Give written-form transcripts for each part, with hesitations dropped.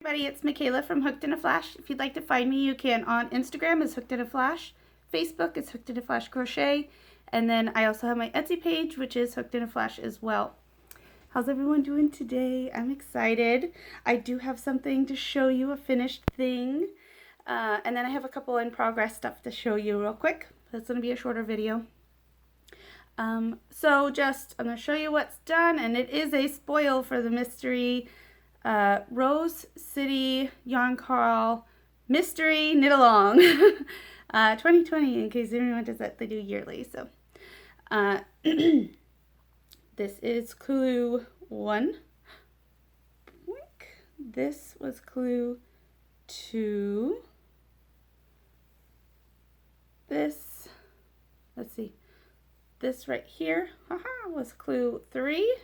Everybody, it's Michaela from Hooked in a Flash. If you'd like to find me, you can on Instagram as Hooked in a Flash, Facebook is Hooked in a Flash Crochet, and then I also have my Etsy page, which is Hooked in a Flash as well. How's everyone doing today? I'm excited. I do have something to show you, a finished thing, and then I have a couple in progress stuff to show you real quick. It's going to be a shorter video. I'm going to show you what's done, and it is a spoil for the mystery Rose City Yarn Carl Mystery Knit Along 2020, in case anyone does that, they do yearly. So this is clue 1. This was clue 2. Let's see, this right here was clue 3.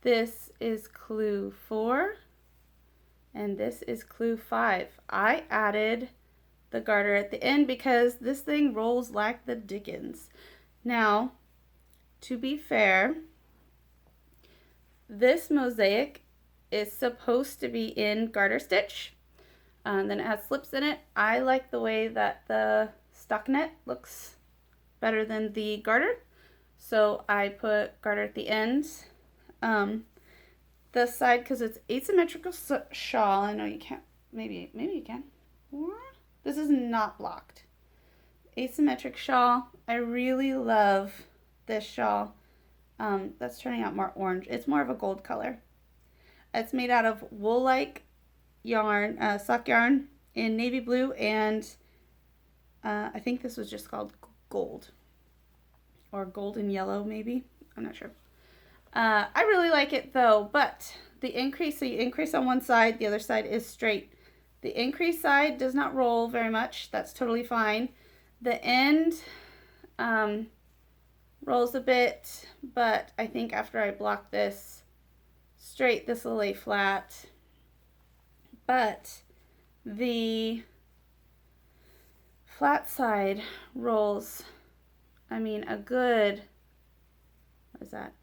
This is clue 4, and this is clue 5. I added the garter at the end because this thing rolls like the dickens. Now, to be fair, this mosaic is supposed to be in garter stitch, and then it has slips in it. I like the way that the stockinette looks better than the garter, so I put garter at the ends. This side, because it's asymmetrical shawl, I know you can't, maybe you can. This is not blocked. Asymmetric shawl. I really love this shawl. That's turning out more orange. It's more of a gold color. It's made out of wool-like yarn, sock yarn in navy blue, and I think this was just called gold, or golden yellow maybe. I'm not sure. I really like it though, but the increase, so you increase on one side, the other side is straight. The increase side does not roll very much. That's totally fine. The end rolls a bit, but I think after I block this straight, this will lay flat. But the flat side rolls, I mean, a good, what is that?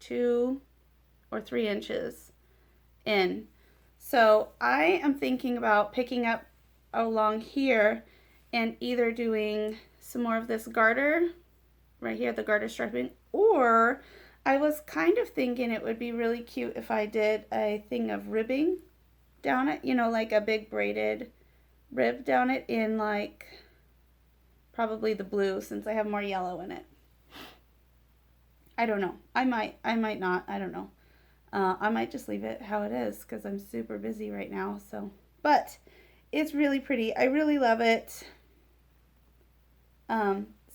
2 or 3 inches in. So I am thinking about picking up along here and either doing some more of this garter right here, the garter striping, or I was kind of thinking it would be really cute if I did a thing of ribbing down it, you know, like a big braided rib down it in like probably the blue, since I have more yellow in it. I don't know. I might not. I don't know. I might just leave it how it is because I'm super busy right now. So, but it's really pretty. I really love it.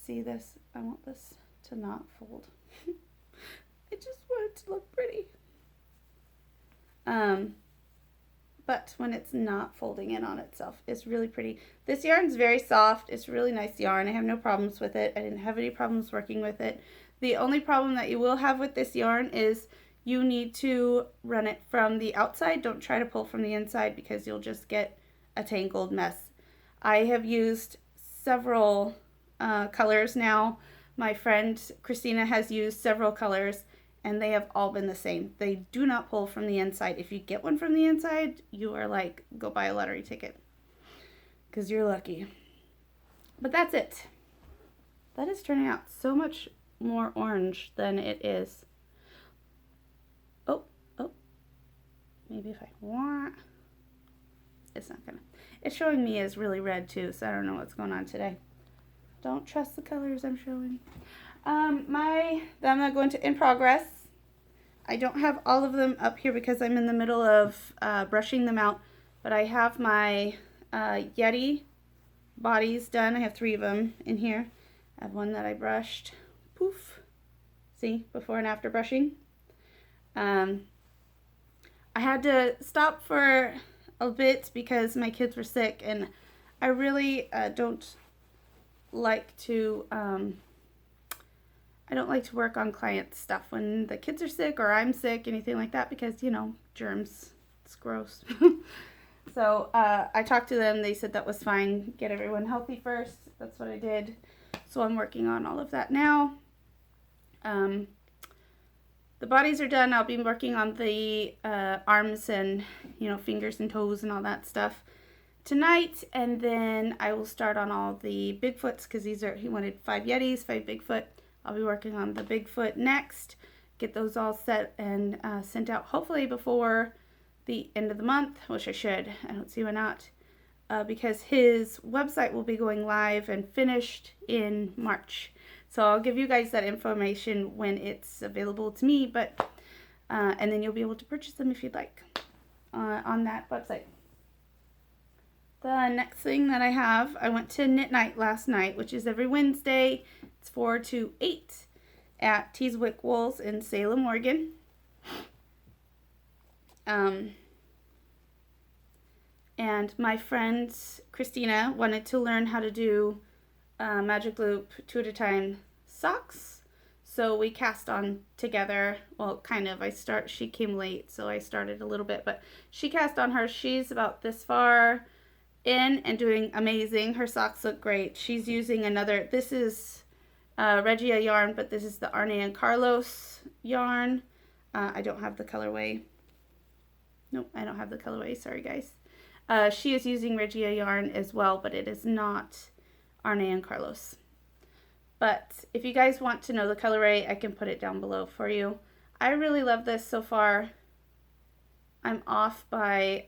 See this? I want this to not fold. I just want it to look pretty. But when it's not folding in on itself, it's really pretty. This yarn's very soft. It's really nice yarn. I have no problems with it. I didn't have any problems working with it. The only problem that you will have with this yarn is you need to run it from the outside. Don't try to pull from the inside because you'll just get a tangled mess. I have used several colors now. My friend Christina has used several colors, and they have all been the same. They do not pull from the inside. If you get one from the inside, you are like, go buy a lottery ticket because you're lucky. But that's it. That is turning out so much more orange than it is. Oh, maybe if I want, it's not gonna. It's showing me as really red too, so I don't know what's going on today. Don't trust the colors I'm showing. I'm gonna go into in progress. I don't have all of them up here because I'm in the middle of brushing them out, but I have my Yeti bodies done. I have 3 of them in here. I have one that I brushed. Poof. See, before and after brushing. I had to stop for a bit because my kids were sick, and I really don't like to work on client stuff when the kids are sick or I'm sick, anything like that, because, you know, germs, it's gross. So I talked to them. They said that was fine. Get everyone healthy first. That's what I did. So I'm working on all of that now. the bodies are done. I'll be working on the arms and, you know, fingers and toes and all that stuff tonight, and then I will start on all the Bigfoots, because he wanted 5 Yetis, 5 Bigfoot. I'll be working on the Bigfoot next, get those all set and sent out hopefully before the end of the month, which I should. I don't see why not, because his website will be going live and finished in March. So I'll give you guys that information when it's available to me, but and then you'll be able to purchase them if you'd like on that website. The next thing that I have, I went to Knit Night last night, which is every Wednesday. It's 4 to 8 at Teeswick Wools in Salem, Oregon. And my friend Christina wanted to learn how to do Magic Loop 2 at a time socks. So we cast on together. Well, kind of. She came late, so I started a little bit, but she cast on hers. She's about this far in and doing amazing. Her socks look great. She's using another, this is Regia yarn, but this is the Arne and Carlos yarn. I don't have the colorway. Nope, I don't have the colorway. Sorry, guys. She is using Regia yarn as well, but it is not Arne and Carlos. But if you guys want to know the colorway, I can put it down below for you. I really love this so far. I'm off by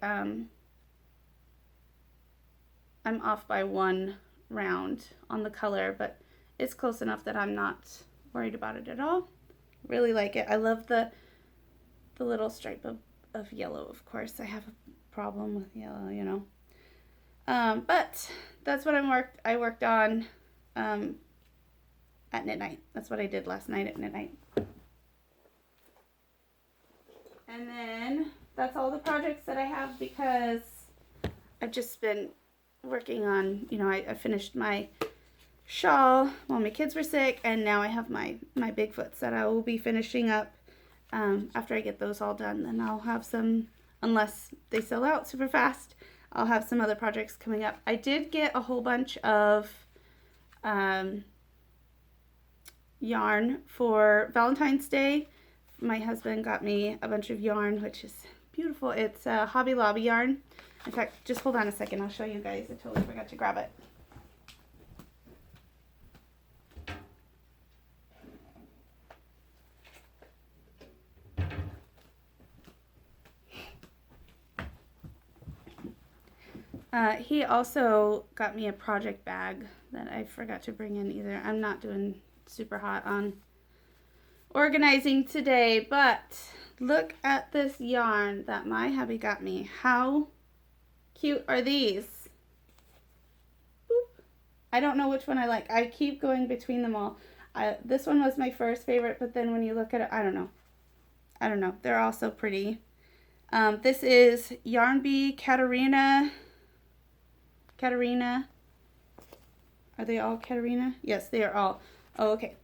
1 round on the color, but it's close enough that I'm not worried about it at all. Really like it. I love the little stripe of yellow. Of course, I have a problem with yellow, you know. But that's what I worked on at Knit Night. That's what I did last night at Knit Night. And then that's all the projects that I have, because I've just been working on, you know, I finished my shawl while my kids were sick, and now I have my Bigfoots that I will be finishing up after I get those all done. Then I'll have some, unless they sell out super fast, I'll have some other projects coming up. I did get a whole bunch of yarn for Valentine's Day. My husband got me a bunch of yarn, which is beautiful. It's Hobby Lobby yarn. In fact, just hold on a second. I'll show you guys. I totally forgot to grab it. He also got me a project bag that I forgot to bring in either. I'm not doing super hot on organizing today, but look at this yarn that my hubby got me. How cute are these? Boop. I don't know which one I like. I keep going between them all. This one was my first favorite, but then when you look at it, I don't know. They're all so pretty. This is Yarn Bee Katarina. Are they all Katarina? Yes, they are all. Oh, okay.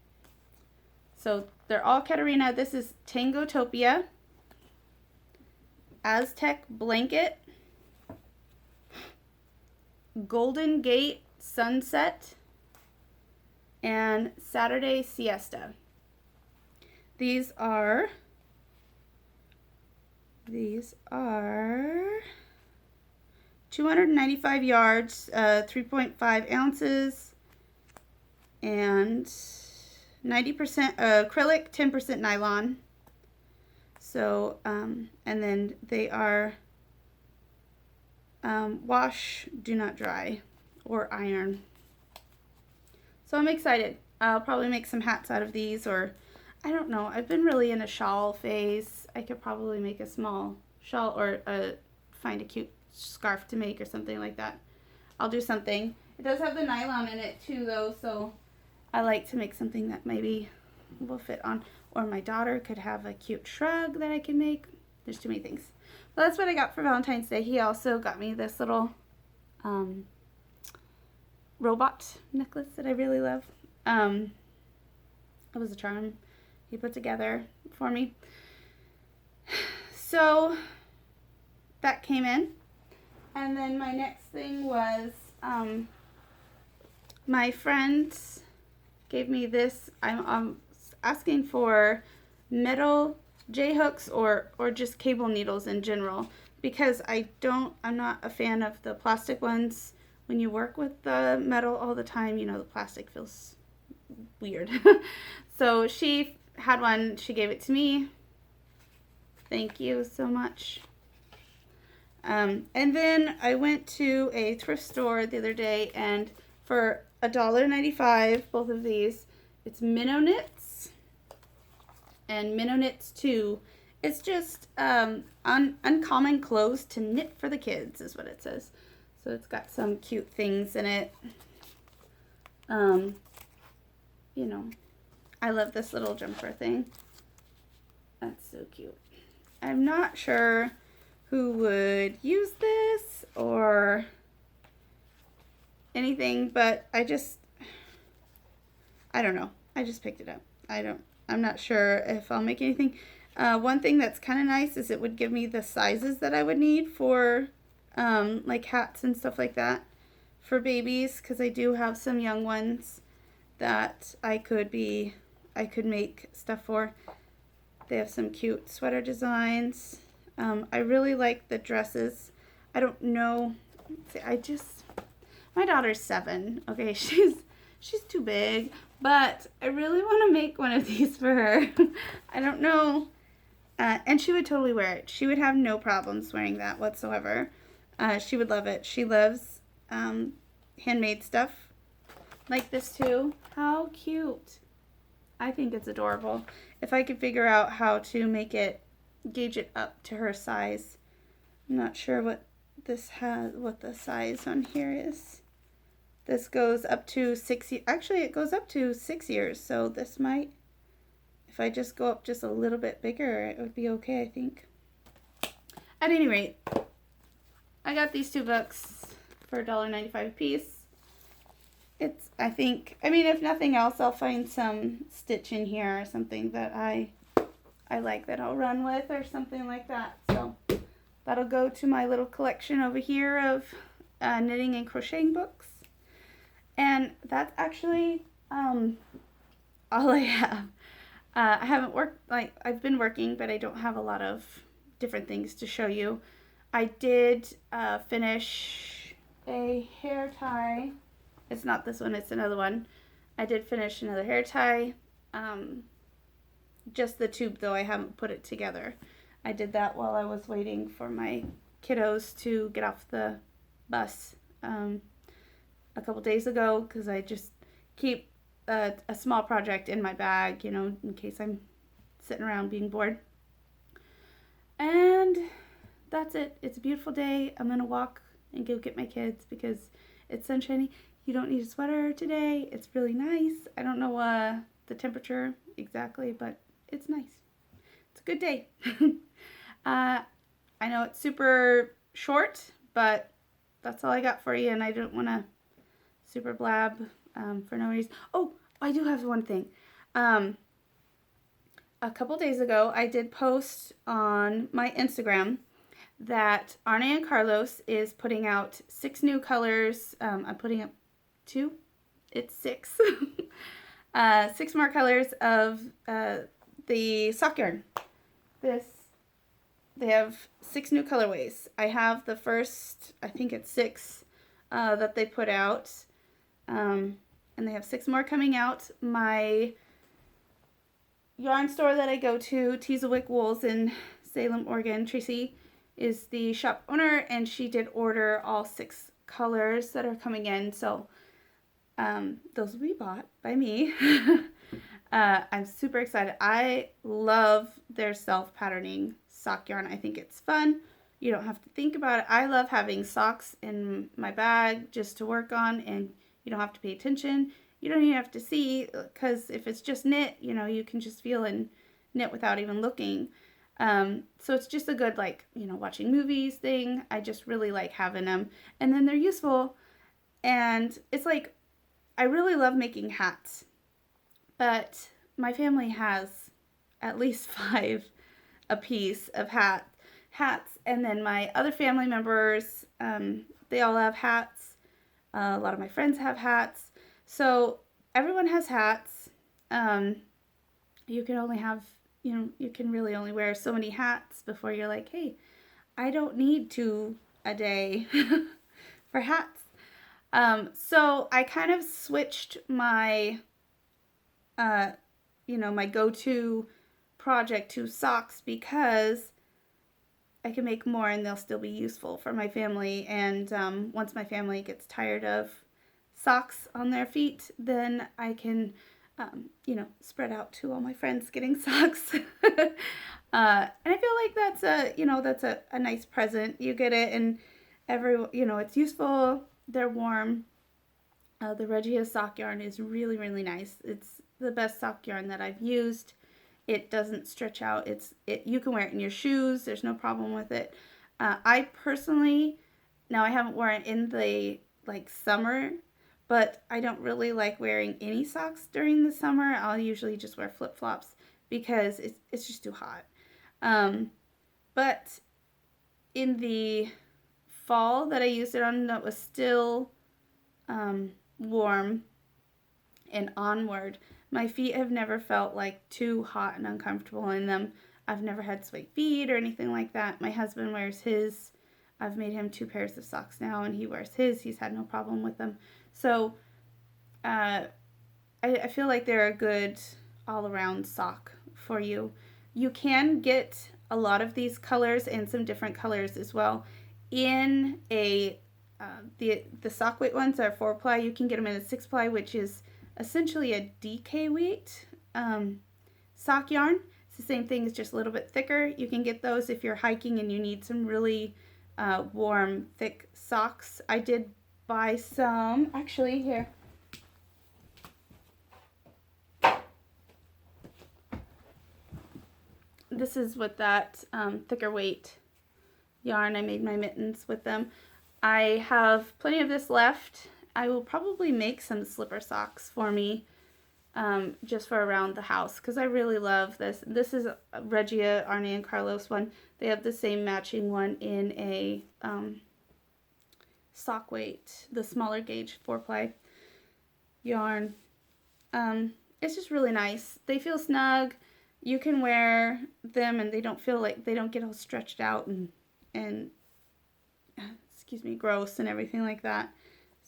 So they're all Katarina. This is Tangotopia, Aztec Blanket, Golden Gate Sunset, and Saturday Siesta. These are 295 yards, 3.5 ounces, and 90% acrylic, 10% nylon. So, and then they are wash, do not dry, or iron. So I'm excited. I'll probably make some hats out of these, or I don't know. I've been really in a shawl phase. I could probably make a small shawl, or find a cute scarf to make or something like that. I'll do something. It does have the nylon in it too, though, so I like to make something that maybe will fit on. Or my daughter could have a cute shrug that I can make. There's too many things. Well, that's what I got for Valentine's Day. He also got me this little robot necklace that I really love. It was a charm he put together for me. So that came in. And then my next thing was my friends gave me this. I'm asking for metal J-hooks or just cable needles in general, because I'm not a fan of the plastic ones. When you work with the metal all the time, you know, the plastic feels weird. So she had one, she gave it to me. Thank you so much. And then I went to a thrift store the other day, and for $1.95, both of these, it's Minnow Knits and Minnow Knits 2. It's just uncommon clothes to knit for the kids is what it says. So it's got some cute things in it. You know, I love this little jumper thing. That's so cute. I'm not sure who would use this or anything, but I don't know. I just picked it up. I'm not sure if I'll make anything. One thing that's kind of nice is it would give me the sizes that I would need for like hats and stuff like that for babies, because I do have some young ones that I could make stuff for. They have some cute sweater designs. I really like the dresses. I don't know. My daughter's 7. Okay, she's too big, but I really want to make one of these for her. I don't know. And she would totally wear it. She would have no problems wearing that whatsoever. She would love it. She loves handmade stuff like this too. How cute. I think it's adorable. If I could figure out how to gauge it up to her size. I'm not sure what the size on here is. This goes up to 6 years. Actually, it goes up to 6 years. So this might, if I just go up just a little bit bigger, it would be okay, I think. At any rate, I got these 2 books for $1.95 a piece. I mean, if nothing else, I'll find some stitch in here or something that I like that I'll run with or something like that. So that'll go to my little collection over here of knitting and crocheting books. And that's actually all I have. I haven't worked, I've been working, but I don't have a lot of different things to show you. I did finish a hair tie. It's not this one, it's another one. I did finish another hair tie. Just the tube, though, I haven't put it together. I did that while I was waiting for my kiddos to get off the bus a couple days ago, because I just keep a small project in my bag, you know, in case I'm sitting around being bored. And that's it. It's a beautiful day. I'm going to walk and go get my kids because it's sunshiny. You don't need a sweater today. It's really nice. I don't know the temperature exactly, but it's nice. It's a good day. I know it's super short, but that's all I got for you, and I don't want to super blab for no reason. Oh, I do have one thing. A couple days ago, I did post on my Instagram that Arne and Carlos is putting out 6 new colors. I'm putting up 2. It's 6. 6 more colors of the sock yarn. They have 6 new colorways. I have the first, I think it's 6 that they put out. And they have 6 more coming out. My yarn store that I go to, Teaselwick Wools in Salem, Oregon, Tracy is the shop owner, and she did order all 6 colors that are coming in. So those will be bought by me. I'm super excited. I love their self-patterning sock yarn. I think it's fun. You don't have to think about it. I love having socks in my bag just to work on, and you don't have to pay attention. You don't even have to see, because if it's just knit, you know, you can just feel and knit without even looking. So it's just a good, like, you know, watching movies thing. I just really like having them. And then they're useful. And it's like, I really love making hats. But my family has at least 5 a piece of hats. And then my other family members, they all have hats. A lot of my friends have hats. So everyone has hats. You can only have you can really only wear so many hats before you're like, hey, I don't need 2 a day for hats. So I kind of switched my, my go-to project to socks because I can make more and they'll still be useful for my family. And once my family gets tired of socks on their feet, then I can, spread out to all my friends getting socks. And I feel like that's a nice present. You get it, and it's useful. They're warm. The Regia sock yarn is really, really nice. It's the best sock yarn that I've used. It doesn't stretch out. You can wear it in your shoes. There's no problem with it. I personally, now I haven't worn it in the summer, but I don't really like wearing any socks during the summer. I'll usually just wear flip-flops because it's just too hot. But in the fall that I used it on, that was still warm and onward, my feet have never felt like too hot and uncomfortable in them. I've never had sweaty feet or anything like that. My husband wears his. I've made him 2 pairs of socks now, and he wears his. He's had no problem with them. So I feel like they're a good all-around sock for you. You can get a lot of these colors and some different colors as well in the sock weight ones are 4-ply. You can get them in a 6-ply, which is essentially a DK weight sock yarn. It's the same thing, it's just a little bit thicker. You can get those if you're hiking and you need some really warm, thick socks. I did buy some, actually, here. This is with that thicker weight yarn. I made my mittens with them. I have plenty of this left. I will probably make some slipper socks for me just for around the house because I really love this. This is Regia, Arne, and Carlos one. They have the same matching one in a sock weight, the smaller gauge 4-ply yarn. It's just really nice. They feel snug. You can wear them and they don't feel like, they don't get all stretched out and gross and everything like that.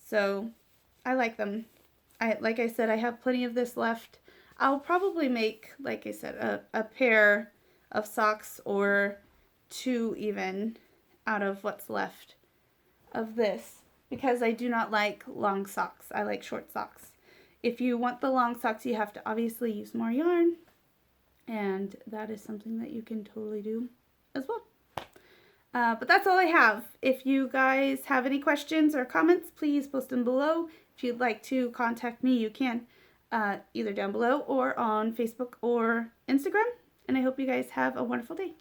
So I like them. Like I said, I have plenty of this left. I'll probably make, like I said, a pair of socks or 2 even out of what's left of this because I do not like long socks. I like short socks. If you want the long socks, you have to obviously use more yarn, and that is something that you can totally do as well. But that's all I have. If you guys have any questions or comments, please post them below. If you'd like to contact me, you can either down below or on Facebook or Instagram. And I hope you guys have a wonderful day.